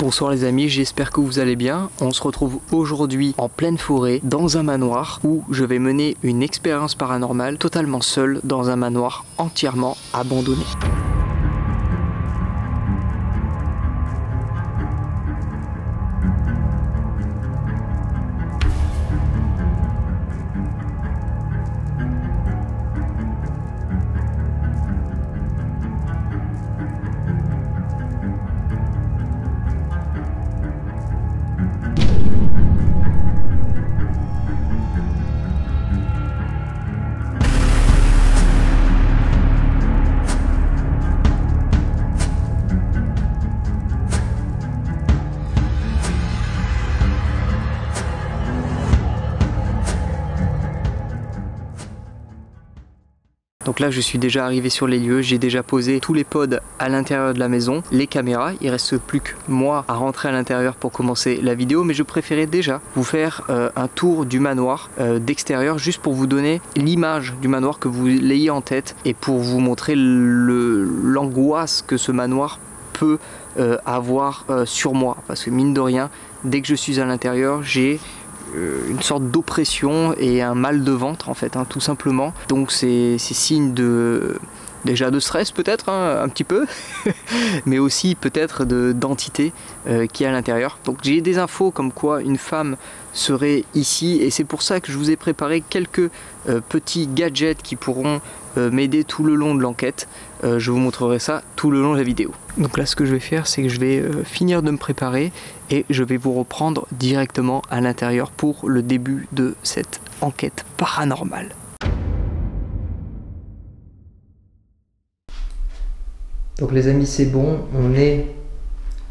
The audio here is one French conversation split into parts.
Bonsoir les amis, j'espère que vous allez bien. On se retrouve aujourd'hui en pleine forêt, dans un manoir, où je vais mener une expérience paranormale totalement seul dans un manoir entièrement abandonné. Donc là je suis déjà arrivé sur les lieux, j'ai déjà posé tous les pods à l'intérieur de la maison, les caméras, il reste plus que moi à rentrer à l'intérieur pour commencer la vidéo, mais je préférais déjà vous faire un tour du manoir d'extérieur, juste pour vous donner l'image du manoir, que vous l'ayez en tête, et pour vous montrer l'angoisse que ce manoir peut avoir sur moi, parce que mine de rien, dès que je suis à l'intérieur, j'ai une sorte d'oppression et un mal de ventre en fait, hein, tout simplement. Donc c'est signe déjà de stress peut-être, hein, un petit peu, mais aussi peut-être d'entité qui est à l'intérieur. Donc j'ai des infos comme quoi une femme serait ici, et c'est pour ça que je vous ai préparé quelques petits gadgets qui pourront m'aider tout le long de l'enquête. Je vous montrerai ça tout le long de la vidéo. Donc là ce que je vais faire, c'est que je vais finir de me préparer et je vais vous reprendre directement à l'intérieur pour le début de cette enquête paranormale. Donc les amis, c'est bon, on est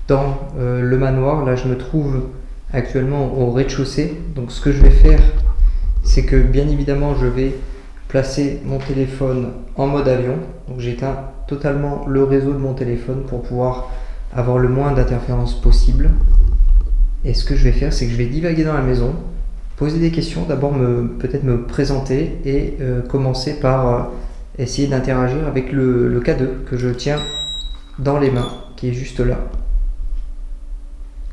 dans le manoir. Là je me trouve actuellement au rez-de-chaussée. Donc ce que je vais faire, c'est que bien évidemment je vais placer mon téléphone en mode avion. Donc j'éteins totalement le réseau de mon téléphone pour pouvoir avoir le moins d'interférences possible. Et ce que je vais faire, c'est que je vais divaguer dans la maison, poser des questions, d'abord peut-être me présenter et commencer par essayer d'interagir avec le K2 que je tiens dans les mains, qui est juste là.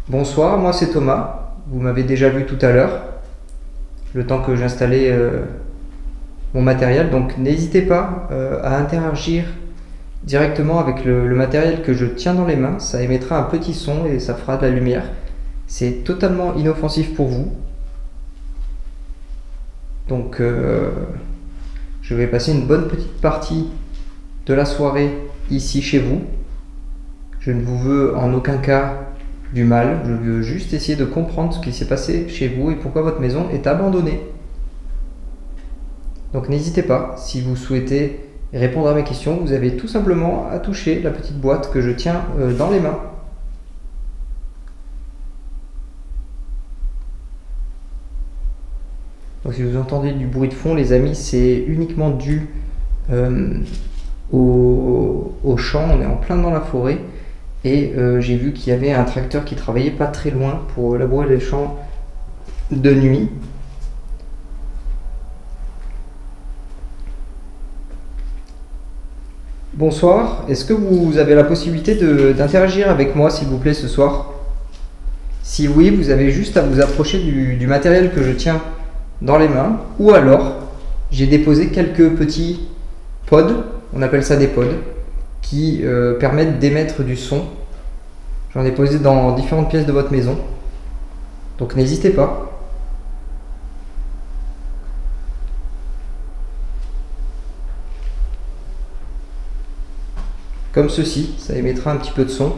Bonsoir, moi c'est Thomas, vous m'avez déjà vu tout à l'heure, le temps que j'installais mon matériel, donc n'hésitez pas à interagir directement avec le matériel que je tiens dans les mains. Ça émettra un petit son et ça fera de la lumière. C'est totalement inoffensif pour vous. Donc je vais passer une bonne petite partie de la soirée ici chez vous. Je ne vous veux en aucun cas du mal, je veux juste essayer de comprendre ce qui s'est passé chez vous et pourquoi votre maison est abandonnée. Donc n'hésitez pas, si vous souhaitez répondre à mes questions, vous avez tout simplement à toucher la petite boîte que je tiens dans les mains. Donc si vous entendez du bruit de fond, les amis, c'est uniquement dû au champ. On est en plein dans la forêt et j'ai vu qu'il y avait un tracteur qui travaillait pas très loin pour labourer les champs de nuit. Bonsoir, est-ce que vous avez la possibilité d'interagir avec moi s'il vous plaît ce soir? Si oui, vous avez juste à vous approcher du matériel que je tiens dans les mains, ou alors j'ai déposé quelques petits pods, on appelle ça des pods, qui permettent d'émettre du son. J'en ai posé dans différentes pièces de votre maison, donc n'hésitez pas. Comme ceci, ça émettra un petit peu de son.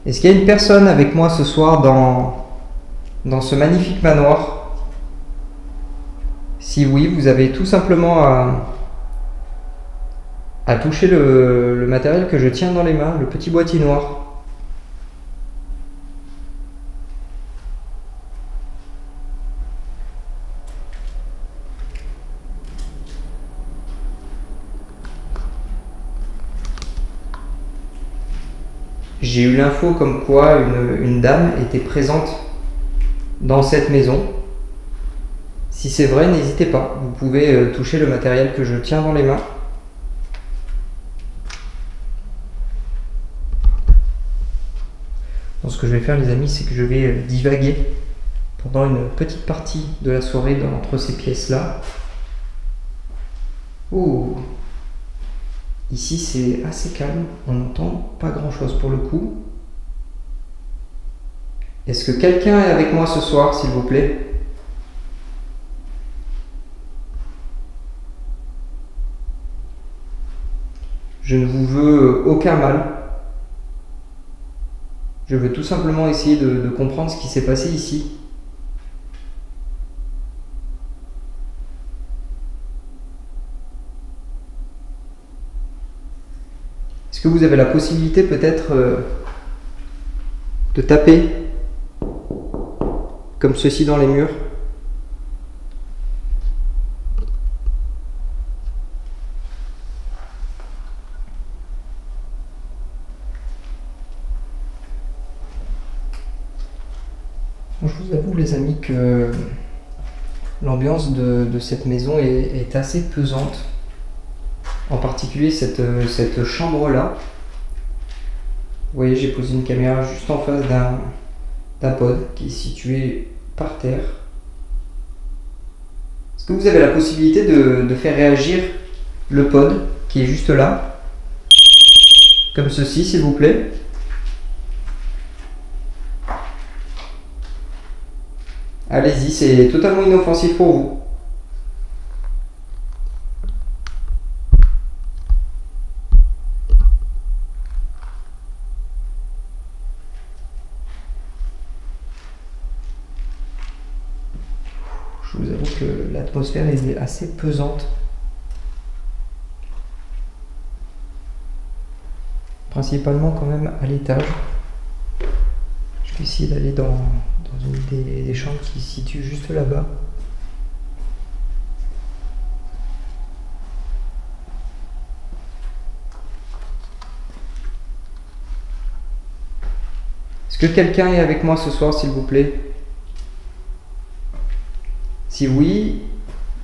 Est-ce qu'il y a une personne avec moi ce soir dans ce magnifique manoir? Si oui, vous avez tout simplement à toucher le matériel que je tiens dans les mains, le petit boîtier noir. J'ai eu l'info comme quoi une dame était présente dans cette maison. Si c'est vrai, n'hésitez pas. Vous pouvez toucher le matériel que je tiens dans les mains. Donc ce que je vais faire les amis, c'est que je vais divaguer pendant une petite partie de la soirée entre ces pièces-là. Oh, ici c'est assez calme, on n'entend pas grand-chose pour le coup. Est-ce que quelqu'un est avec moi ce soir, s'il vous plaît? Je ne vous veux aucun mal. Je veux tout simplement essayer de comprendre ce qui s'est passé ici. Est-ce que vous avez la possibilité peut-être de taper comme ceci dans les murs? Je vous avoue les amis que l'ambiance de cette maison est assez pesante. En particulier cette chambre-là. Vous voyez, j'ai posé une caméra juste en face d'un pod qui est situé par terre. Est-ce que vous avez la possibilité de faire réagir le pod qui est juste là? Comme ceci, s'il vous plaît. Allez-y, c'est totalement inoffensif pour vous. Je vous avoue que l'atmosphère est assez pesante. Principalement quand même à l'étage. Je vais essayer d'aller dans une des chambres qui se situe juste là-bas. Est-ce que quelqu'un est avec moi ce soir, s'il vous plaît? Si oui,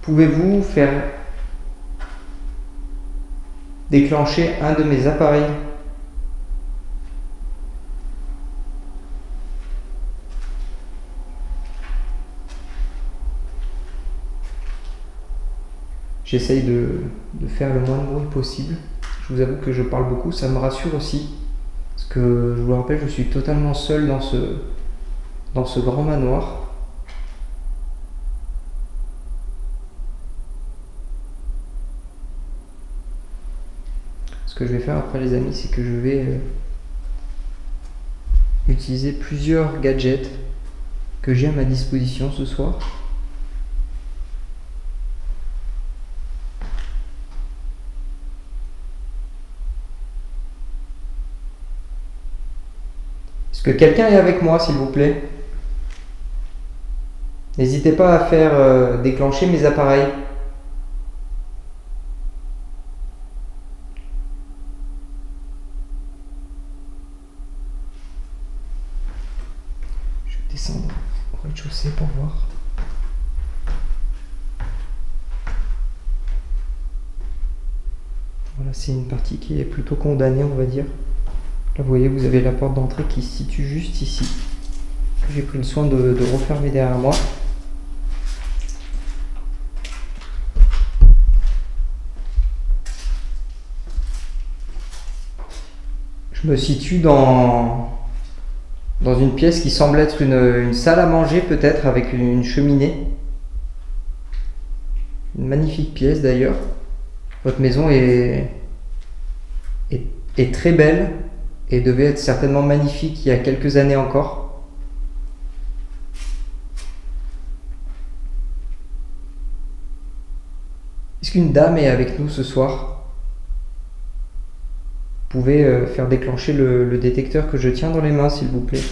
pouvez-vous faire déclencher un de mes appareils? J'essaye de faire le moins de bruit possible. Je vous avoue que je parle beaucoup, ça me rassure aussi. Parce que, je vous le rappelle, je suis totalement seul dans ce grand manoir. Ce que je vais faire après les amis, c'est que je vais utiliser plusieurs gadgets que j'ai à ma disposition ce soir. Est-ce que quelqu'un est avec moi, s'il vous plaît? N'hésitez pas à faire déclencher mes appareils. Je vais descendre au rez-de-chaussée pour voir. Voilà, c'est une partie qui est plutôt condamnée, on va dire. Là, vous voyez, vous avez la porte d'entrée qui se situe juste ici. J'ai pris le soin de refermer derrière moi. Je me situe dans une pièce qui semble être une salle à manger, peut-être, avec une cheminée. Une magnifique pièce d'ailleurs. Votre maison est très belle et devait être certainement magnifique il y a quelques années encore. Est-ce qu'une dame est avec nous ce soir? Vous pouvez faire déclencher le détecteur que je tiens dans les mains, s'il vous plaît.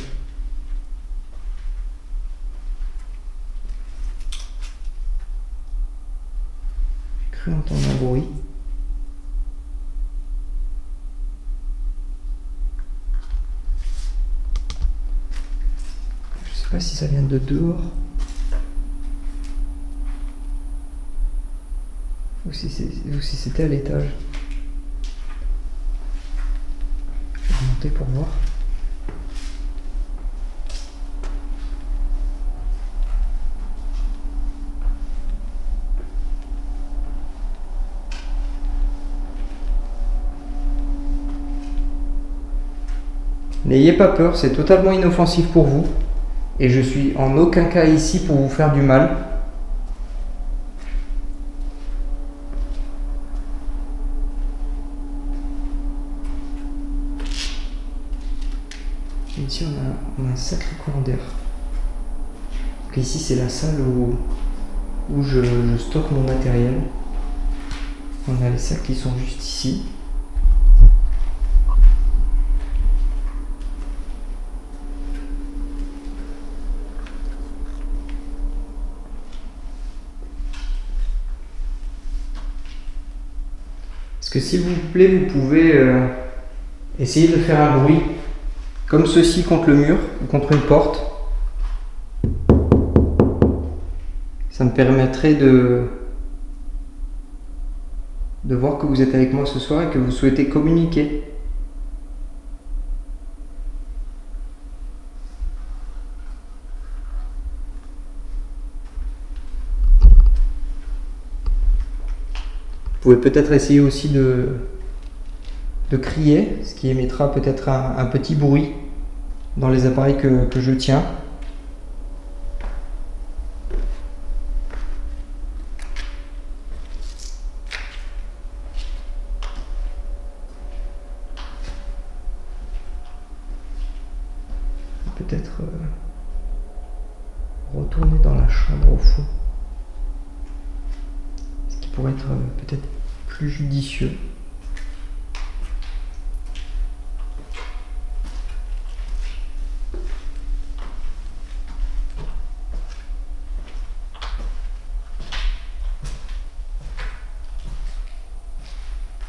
J'ai cru entendre un bruit. Je sais pas si ça vient de dehors. ou si c'était à l'étage. Je vais monter pour voir. N'ayez pas peur, c'est totalement inoffensif pour vous. Et je suis en aucun cas ici pour vous faire du mal. Ici on a un sacré courant d'air. Donc ici c'est la salle où je stocke mon matériel. On a les sacs qui sont juste ici. Est-ce que s'il vous plaît, vous pouvez essayer de faire un bruit comme ceci contre le mur ou contre une porte. Ça me permettrait de voir que vous êtes avec moi ce soir et que vous souhaitez communiquer. Vous pouvez peut-être essayer aussi de crier, ce qui émettra peut-être un petit bruit dans les appareils que je tiens. Peut-être retourner dans la chambre au fond. Ce qui pourrait être peut-être plus judicieux.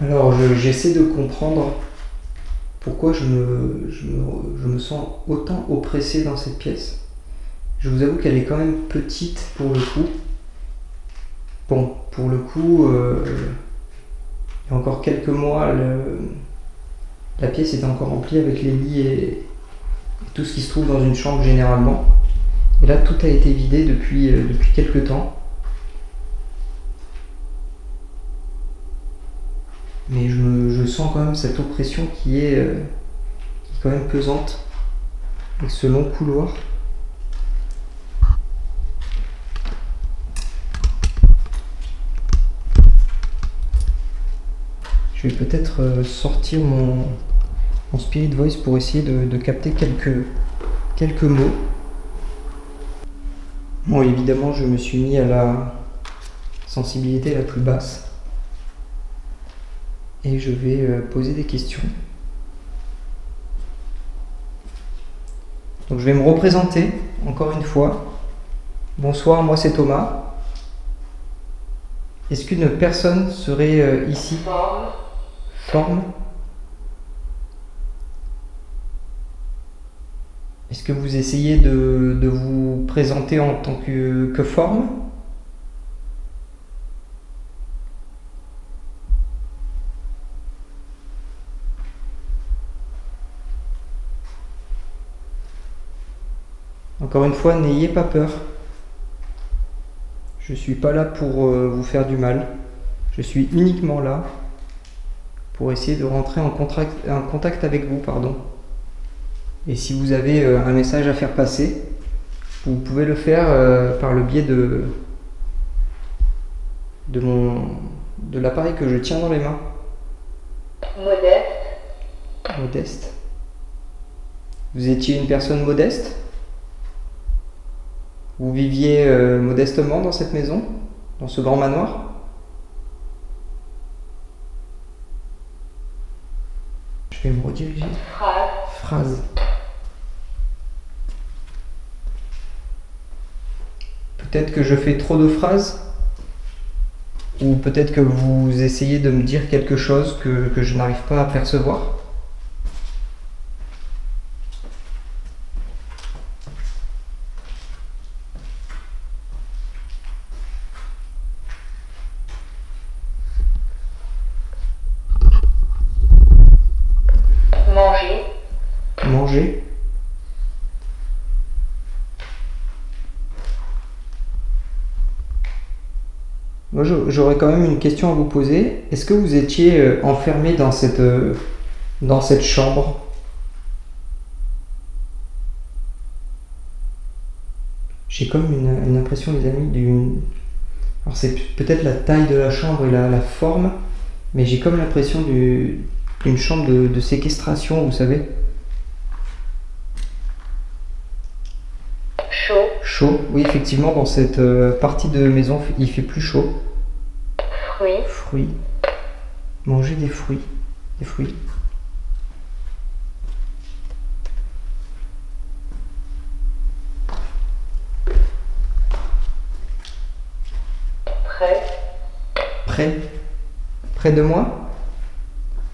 Alors j'essaie de comprendre pourquoi je me sens autant oppressé dans cette pièce. Je vous avoue qu'elle est quand même petite pour le coup. Bon, pour le coup, il y a encore quelques mois, la pièce était encore remplie avec les lits et tout ce qui se trouve dans une chambre généralement. Et là, tout a été vidé depuis quelques temps. Mais je sens quand même cette oppression qui est quand même pesante avec ce long couloir. Je vais peut-être sortir mon Spirit Voice pour essayer de capter quelques mots. Bon, évidemment, je me suis mis à la sensibilité la plus basse. Et je vais poser des questions. Donc je vais me représenter encore une fois. Bonsoir, moi c'est Thomas. Est-ce qu'une personne serait ici? Forme. Est-ce que vous essayez de vous présenter en tant que forme? Encore une fois, n'ayez pas peur. Je ne suis pas là pour vous faire du mal. Je suis uniquement là pour essayer de rentrer en contact avec vous, pardon. Et si vous avez un message à faire passer, vous pouvez le faire par le biais de l'appareil que je tiens dans les mains. Modeste. Modeste. Vous étiez une personne modeste? Vous viviez modestement dans cette maison, dans ce grand manoir? Je vais me rediriger. Phrase. Peut-être que je fais trop de phrases, ou peut-être que vous essayez de me dire quelque chose que je n'arrive pas à percevoir. Moi, j'aurais quand même une question à vous poser. Est-ce que vous étiez enfermé dans cette chambre? J'ai comme une impression, les amis, alors c'est peut-être la taille de la chambre et la forme, mais j'ai comme l'impression d'une chambre de séquestration, vous savez. Chaud. Chaud, oui, effectivement, dans cette partie de maison, il fait plus chaud. Fruits. Fruits. Manger des fruits. Des fruits. Près de moi,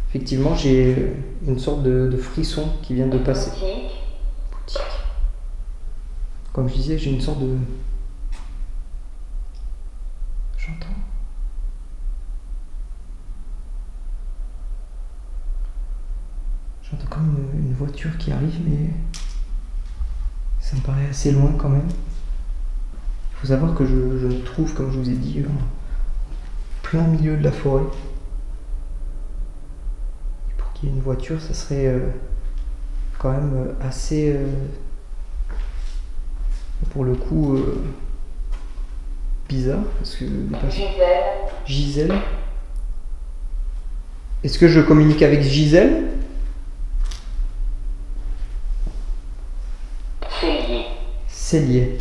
effectivement, j'ai une sorte de frisson qui vient de passer. Boutique. Comme je disais, j'ai une sorte de... J'entends comme une voiture qui arrive, mais ça me paraît assez loin quand même. Il faut savoir que je me trouve, comme je vous ai dit, en plein milieu de la forêt. Et pour qu'il y ait une voiture, ça serait quand même assez, pour le coup, bizarre. Parce que Gisèle. Est-ce que je communique avec Gisèle? Cellier.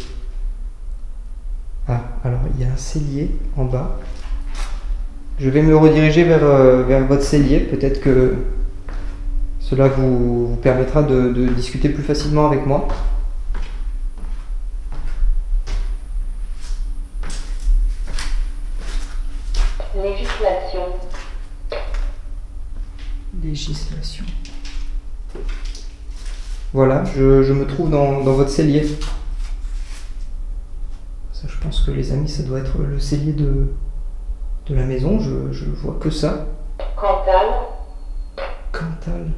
Ah, alors il y a un cellier en bas. Je vais me rediriger vers votre cellier. Peut-être que cela vous permettra de discuter plus facilement avec moi. Législation. Voilà, je me trouve dans votre cellier. Ça, je pense que les amis, ça doit être le cellier de la maison. Je vois que ça. Cantal.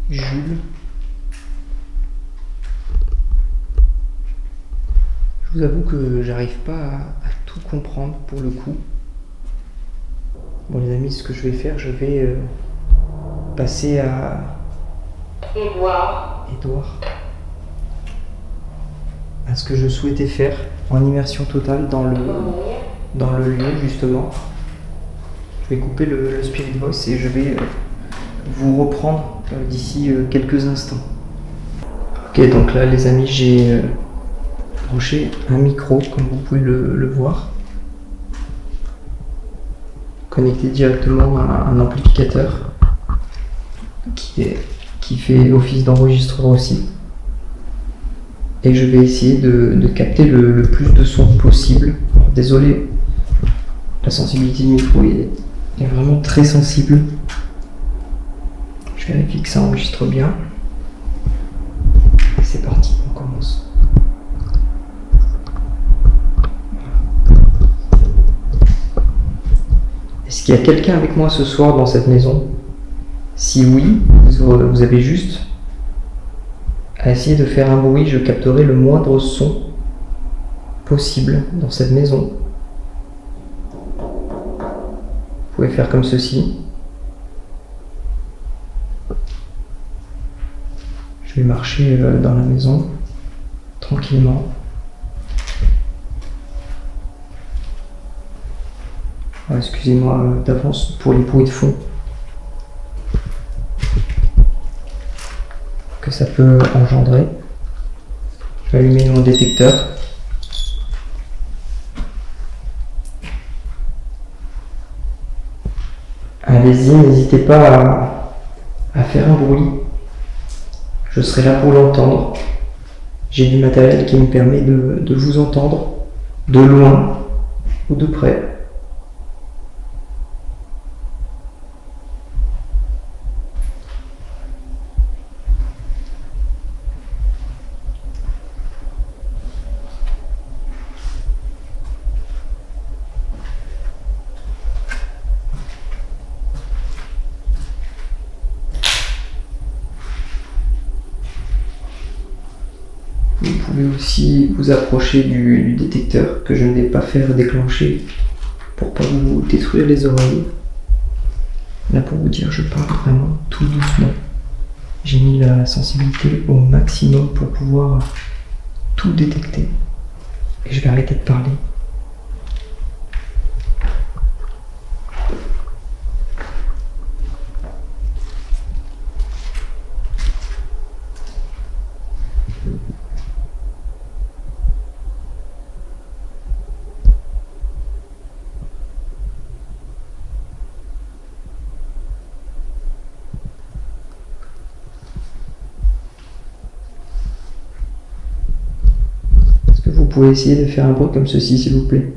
Jules. Je vous avoue que j'arrive pas à tout comprendre pour le coup. Bon les amis, ce que je vais faire, je vais passer à Édouard. À ce que je souhaitais faire en immersion totale dans le lieu justement. Je vais couper le Spirit Voice et je vais vous reprendre d'ici quelques instants. Ok, donc là les amis, j'ai branché un micro comme vous pouvez le voir, connecté directement à un amplificateur qui fait office d'enregistreur aussi, et je vais essayer de capter le plus de son possible. Alors, désolé, la sensibilité du micro est vraiment très sensible. Je vérifie que ça enregistre bien. C'est parti, on commence. Est-ce qu'il y a quelqu'un avec moi ce soir dans cette maison? Si oui, vous avez juste à essayer de faire un bruit, je capterai le moindre son possible dans cette maison. Vous pouvez faire comme ceci. Je vais marcher dans la maison tranquillement. Excusez-moi d'avance pour les bruits de fond que ça peut engendrer. Je vais allumer mon détecteur. Allez-y, n'hésitez pas à faire un bruit. Je serai là pour l'entendre. J'ai du matériel qui me permet de vous entendre de loin ou de près. Vous pouvez aussi vous approcher du détecteur que je ne vais pas faire déclencher pour pas vous détruire les oreilles. Là, pour vous dire, je parle vraiment tout doucement. J'ai mis la sensibilité au maximum pour pouvoir tout détecter. Et je vais arrêter de parler. Vous pouvez essayer de faire un bruit comme ceci, s'il vous plaît.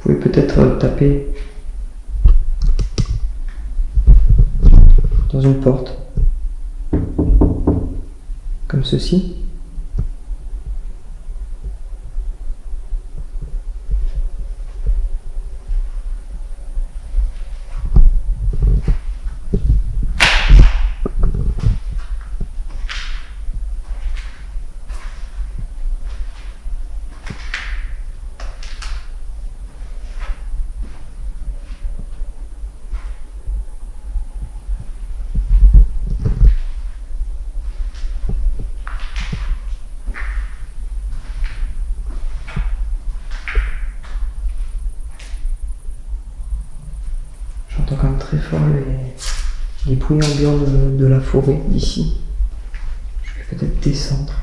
Vous pouvez peut-être taper dans une porte, comme ceci. J'entends quand même très fort les bruits ambiants de la forêt d'ici. Je vais peut-être descendre.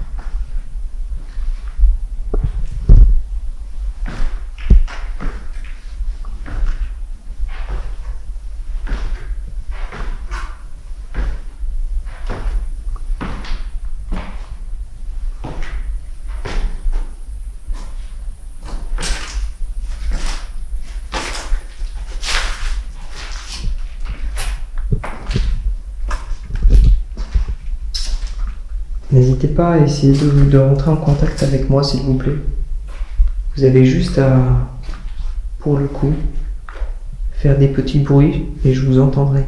N'hésitez pas à essayer de rentrer en contact avec moi, s'il vous plaît. Vous avez juste à, pour le coup, faire des petits bruits et je vous entendrai.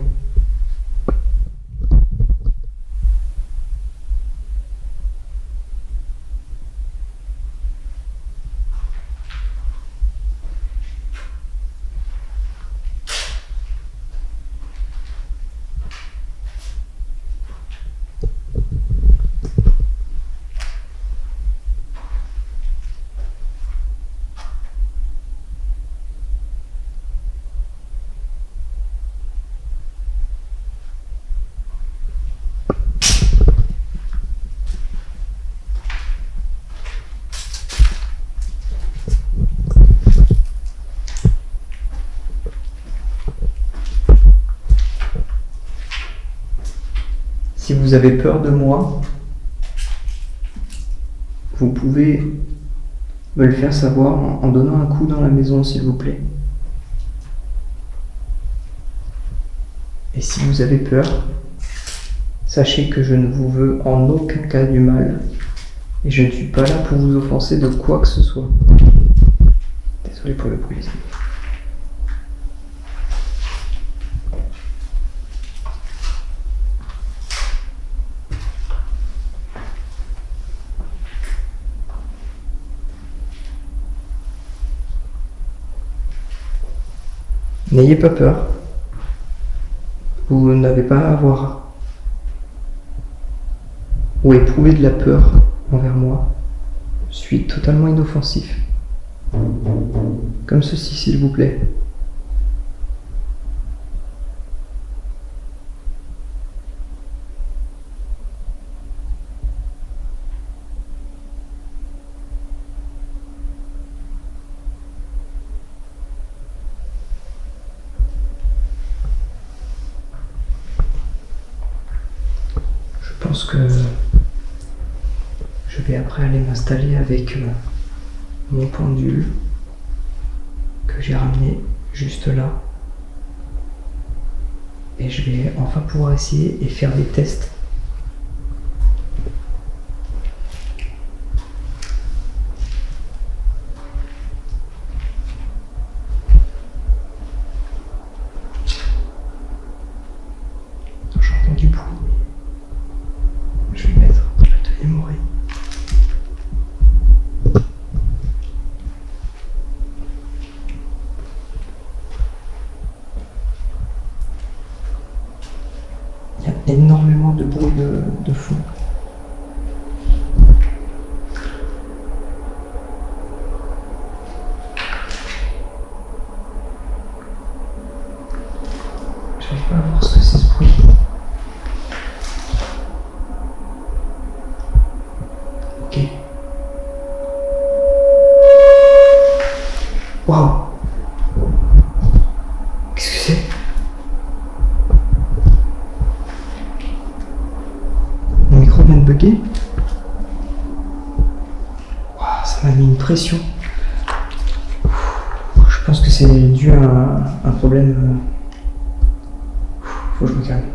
Si vous avez peur de moi, vous pouvez me le faire savoir en donnant un coup dans la maison, s'il vous plaît. Et si vous avez peur, sachez que je ne vous veux en aucun cas du mal. Et je ne suis pas là pour vous offenser de quoi que ce soit. Désolé pour le bruit, les amis. N'ayez pas peur. Vous n'avez pas à avoir ou éprouver de la peur envers moi. Je suis totalement inoffensif. Comme ceci, s'il vous plaît. pense que je vais après aller m'installer avec mon pendule que j'ai ramené juste là. Et je vais enfin pouvoir essayer et faire des tests. J'entends du bruit. Je vais le mettre dans la deuxième oreille. Il y a énormément de bruit de fond. J'arrive pas à voir ce que c'est ce bruit. Ok. Waouh! Qu'est-ce que c'est? Mon micro vient de bugger. Waouh, ça m'a mis une pression. Je pense que c'est dû à un problème. Faut que je me calme.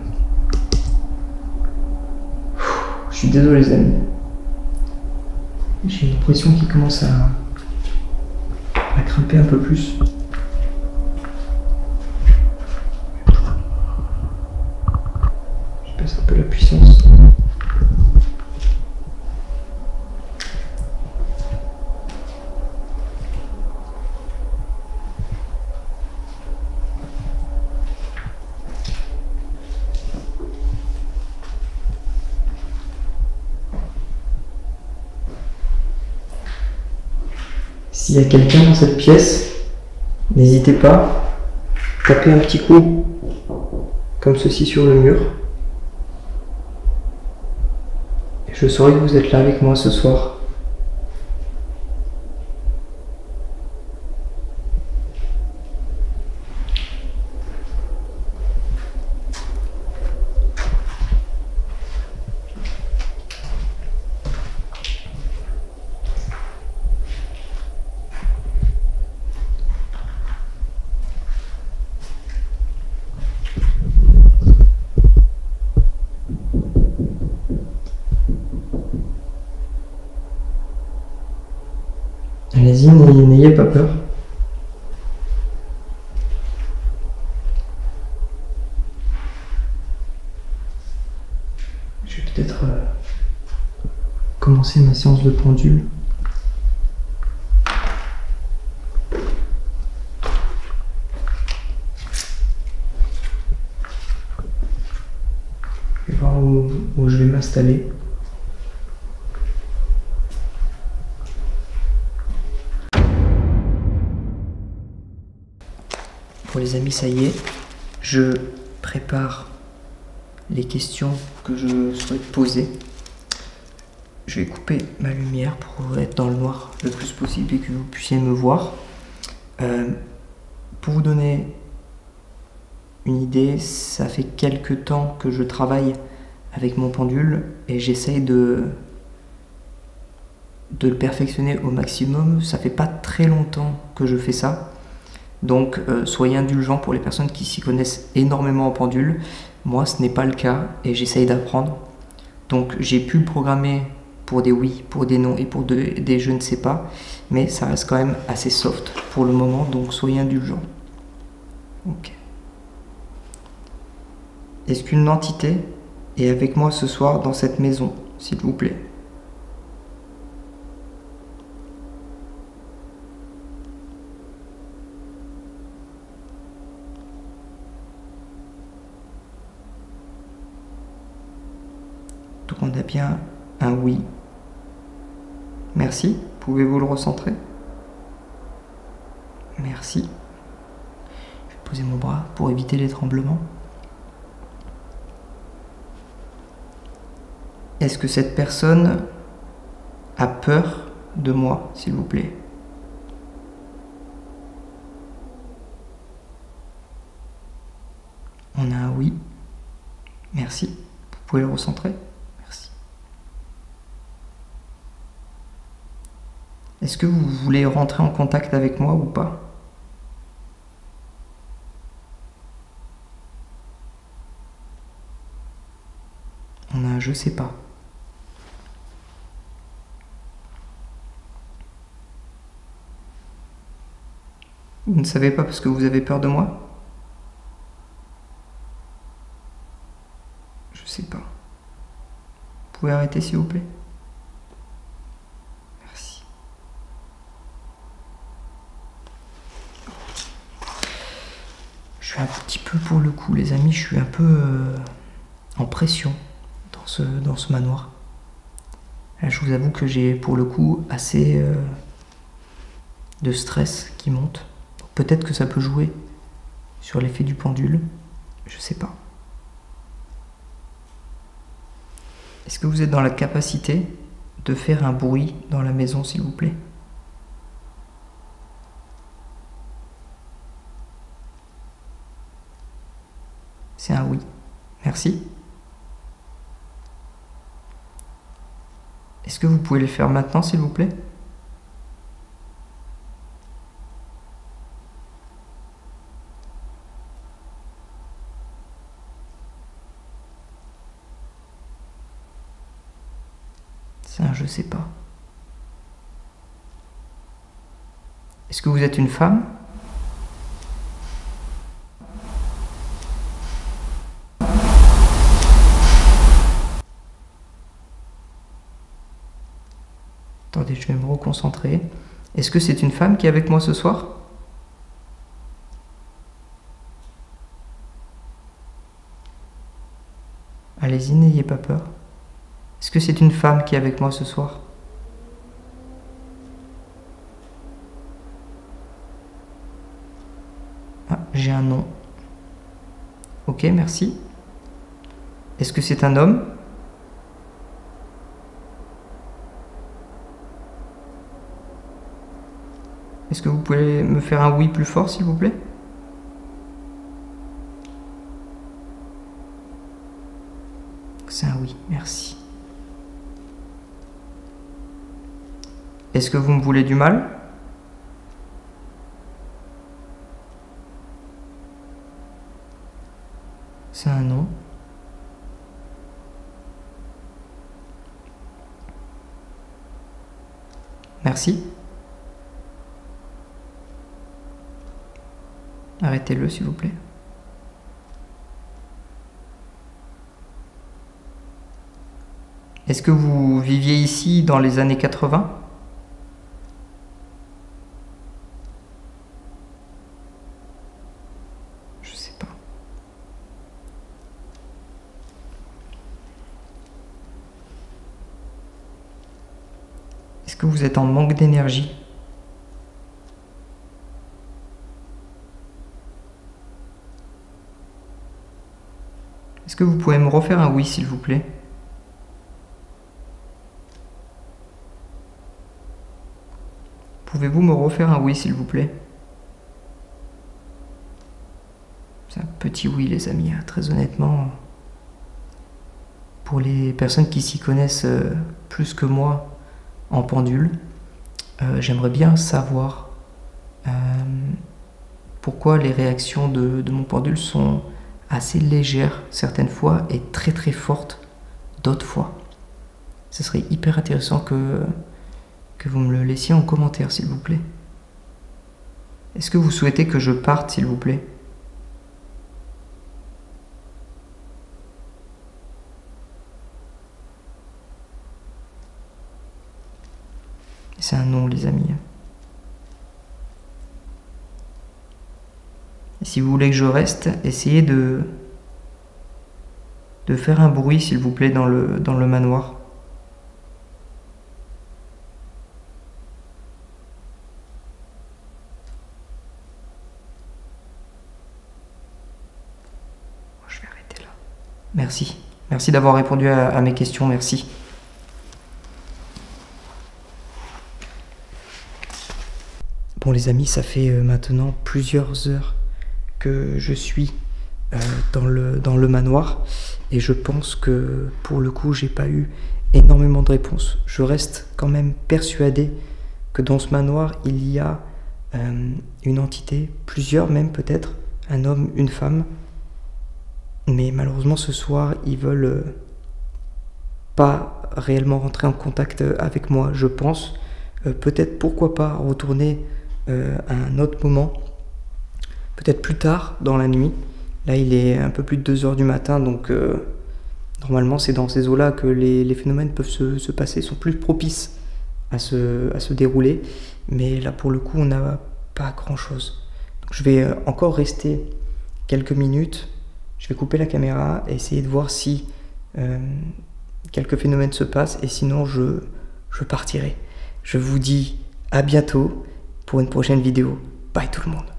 Je suis désolé les amis. J'ai une pression qui commence à grimper un peu plus. Je baisse un peu la puissance. S'il y a quelqu'un dans cette pièce, n'hésitez pas, tapez un petit coup comme ceci sur le mur. Et je saurai que vous êtes là avec moi ce soir. Allez-y, n'ayez pas peur. Je vais peut-être commencer ma séance de pendule. Je vais voir où je vais m'installer. Bon les amis, ça y est, je prépare les questions que je souhaite poser. Je vais couper ma lumière pour être dans le noir le plus possible et que vous puissiez me voir. Pour vous donner une idée, ça fait quelques temps que je travaille avec mon pendule et j'essaye de le perfectionner au maximum. Ça fait pas très longtemps que je fais ça. Donc soyez indulgents pour les personnes qui s'y connaissent énormément en pendule. Moi ce n'est pas le cas et j'essaye d'apprendre. Donc j'ai pu le programmer pour des oui, pour des non et pour des je ne sais pas. Mais ça reste quand même assez soft pour le moment, donc soyez indulgents. Ok. Est-ce qu'une entité est avec moi ce soir dans cette maison, s'il vous plaît? Donc on a bien un oui. Merci. Pouvez-vous le recentrer? Merci. Je vais poser mon bras pour éviter les tremblements. Est-ce que cette personne a peur de moi, s'il vous plaît? On a un oui. Merci. Vous pouvez le recentrer? Est-ce que vous voulez rentrer en contact avec moi ou pas? On a un je sais pas. Vous ne savez pas parce que vous avez peur de moi? Je sais pas. Vous pouvez arrêter s'il vous plaît? Merci. Je suis un petit peu, pour le coup les amis, je suis un peu en pression dans ce manoir. Là, je vous avoue que j'ai pour le coup assez de stress qui monte. Peut-être que ça peut jouer sur l'effet du pendule, je sais pas. Est-ce que vous êtes dans la capacité de faire un bruit dans la maison, s'il vous plaît? C'est un oui. Merci. Est-ce que vous pouvez le faire maintenant, s'il vous plaît? C'est un je sais pas. Est-ce que vous êtes une femme? Attendez, je vais me reconcentrer. Est-ce que c'est une femme qui est avec moi ce soir? Allez-y, n'ayez pas peur. Est-ce que c'est une femme qui est avec moi ce soir? Ah, j'ai un nom. Ok, merci. Est-ce que c'est un homme? Est-ce que vous pouvez me faire un oui plus fort, s'il vous plaît? C'est un oui, merci. Est-ce que vous me voulez du mal? C'est un non. Merci. Arrêtez-le, s'il vous plaît. Est-ce que vous viviez ici dans les années 80? Je sais pas. Est-ce que vous êtes en manque d'énergie? Est-ce que vous pouvez me refaire un oui, s'il vous plaît? Pouvez-vous me refaire un oui, s'il vous plaît? C'est un petit oui, les amis, hein, très honnêtement. Pour les personnes qui s'y connaissent plus que moi en pendule, j'aimerais bien savoir pourquoi les réactions de mon pendule sont assez légères certaines fois et très très fortes d'autres fois. Ce serait hyper intéressant que vous me le laissiez en commentaire, s'il vous plaît. Est-ce que vous souhaitez que je parte, s'il vous plaît? C'est un non, les amis. Et si vous voulez que je reste, essayez de faire un bruit, s'il vous plaît, dans le manoir. Je vais arrêter là. Merci. Merci d'avoir répondu à mes questions, merci. Bon les amis, ça fait maintenant plusieurs heures que je suis dans le manoir et je pense que pour le coup j'ai pas eu énormément de réponses. Je reste quand même persuadé que dans ce manoir, il y a une entité, plusieurs même peut-être, un homme, une femme. Mais malheureusement, ce soir, ils veulent pas réellement rentrer en contact avec moi, je pense. Peut-être, pourquoi pas, retourner à un autre moment, peut-être plus tard dans la nuit. Là, il est un peu plus de 2 heures du matin, donc normalement, c'est dans ces eaux-là que les phénomènes peuvent se passer, sont plus propices à se dérouler. Mais là, pour le coup, on n'a pas grand-chose. Donc, je vais encore rester quelques minutes. Je vais couper la caméra et essayer de voir si quelques phénomènes se passent. Et sinon, je partirai. Je vous dis à bientôt pour une prochaine vidéo. Bye tout le monde.